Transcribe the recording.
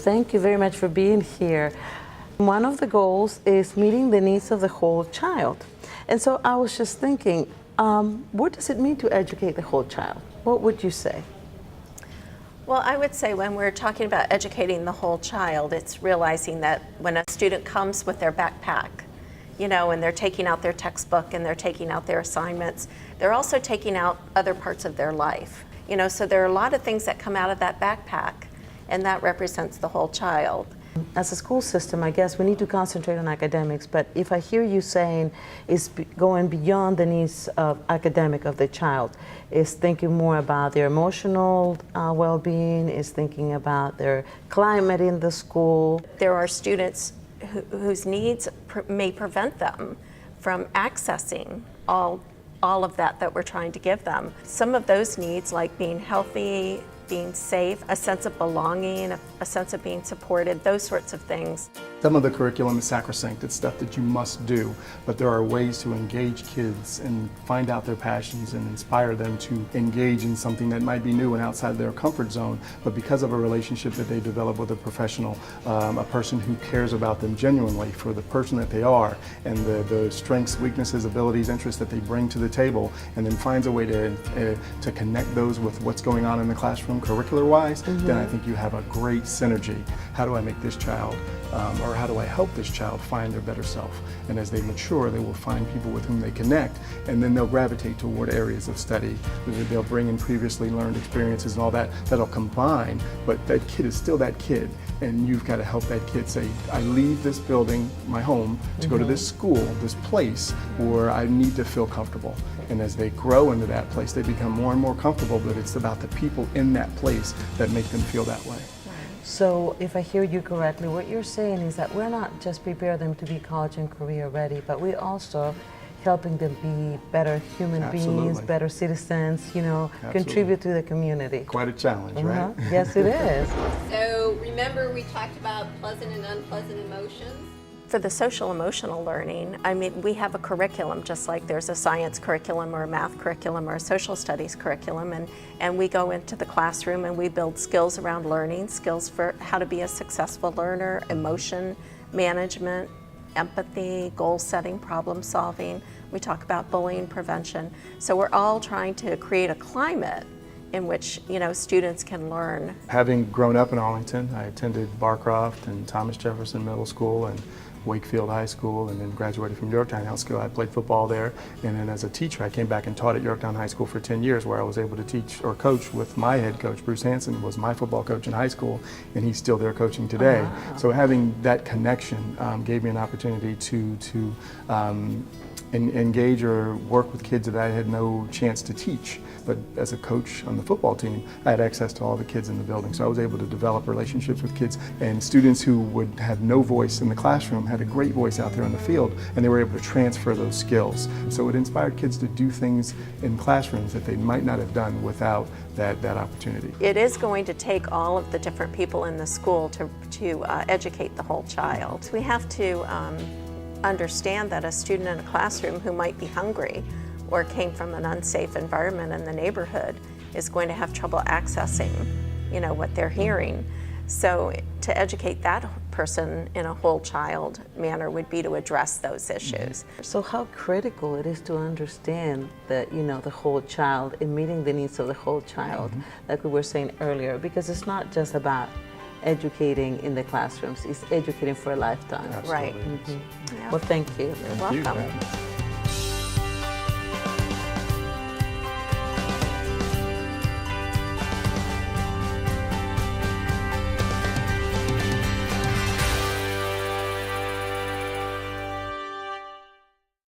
thank you very much for being here. One of the goals is meeting the needs of the whole child. And so I was just thinking, what does it mean to educate the whole child? What would you say? Well, I would say when we're talking about educating the whole child, it's realizing that when a student comes with their backpack, you know, and they're taking out their textbook and they're taking out their assignments, they're also taking out other parts of their life. You know, so there are a lot of things that come out of that backpack, and that represents the whole child. As a school system, I guess we need to concentrate on academics, but if I hear you saying it's going beyond the needs of academic of the child, is thinking more about their emotional well-being, is thinking about their climate in the school. There are students whose needs may prevent them from accessing all of that we're trying to give them. Some of those needs, like being healthy, being safe, a sense of belonging, a sense of being supported, those sorts of things. Some of the curriculum is sacrosanct. It's stuff that you must do, but there are ways to engage kids and find out their passions and inspire them to engage in something that might be new and outside their comfort zone, but because of a relationship that they develop with a professional, a person who cares about them genuinely for the person that they are and the strengths, weaknesses, abilities, interests that they bring to the table, and then finds a way to connect those with what's going on in the classroom curricular-wise, then I think you have a great synergy. How do I make this child, or how do I help this child find their better self? And as they mature, they will find people with whom they connect, and then they'll gravitate toward areas of study. They'll bring in previously learned experiences and all that, that'll combine, but that kid is still that kid, and you've got to help that kid say, I leave this building, my home, to go to this school, this place, where I need to feel comfortable. And as they grow into that place, they become more and more comfortable, but it's about the people in that place that make them feel that way. So if I hear you correctly, what you're saying is that we're not just preparing them to be college and career ready, but we're also helping them be better human beings, better citizens, you know, contribute to the community. Quite a challenge, right? Yes, it is. So remember we talked about pleasant and unpleasant emotions? For the social emotional learning, I mean, we have a curriculum, just like there's a science curriculum or a math curriculum or a social studies curriculum, and we go into the classroom and we build skills around learning, skills for how to be a successful learner, emotion management, empathy, goal setting, problem solving. We talk about bullying prevention. So we're all trying to create a climate in which, you know, students can learn. Having grown up in Arlington, I attended Barcroft and Thomas Jefferson Middle School and Wakefield High School, and then graduated from Yorktown High School. I played football there, and then as a teacher I came back and taught at Yorktown High School for 10 years, where I was able to teach or coach with my head coach. Bruce Hanson was my football coach in high school, and he's still there coaching today. So having that connection gave me an opportunity to engage or work with kids that I had no chance to teach. But as a coach on the football team, I had access to all the kids in the building. So I was able to develop relationships with kids, and students who would have no voice in the classroom had a great voice out there on the field, and they were able to transfer those skills. So it inspired kids to do things in classrooms that they might not have done without that opportunity. It is going to take all of the different people in the school to educate the whole child. We have to understand that a student in a classroom who might be hungry or came from an unsafe environment in the neighborhood is going to have trouble accessing, you know, what they're hearing. So to educate that person in a whole child manner would be to address those issues. So how critical it is to understand that, you know, the whole child and meeting the needs of the whole child, like we were saying earlier, because it's not just about educating in the classrooms, it's educating for a lifetime. Absolutely. Right. Well, thank you. You're welcome.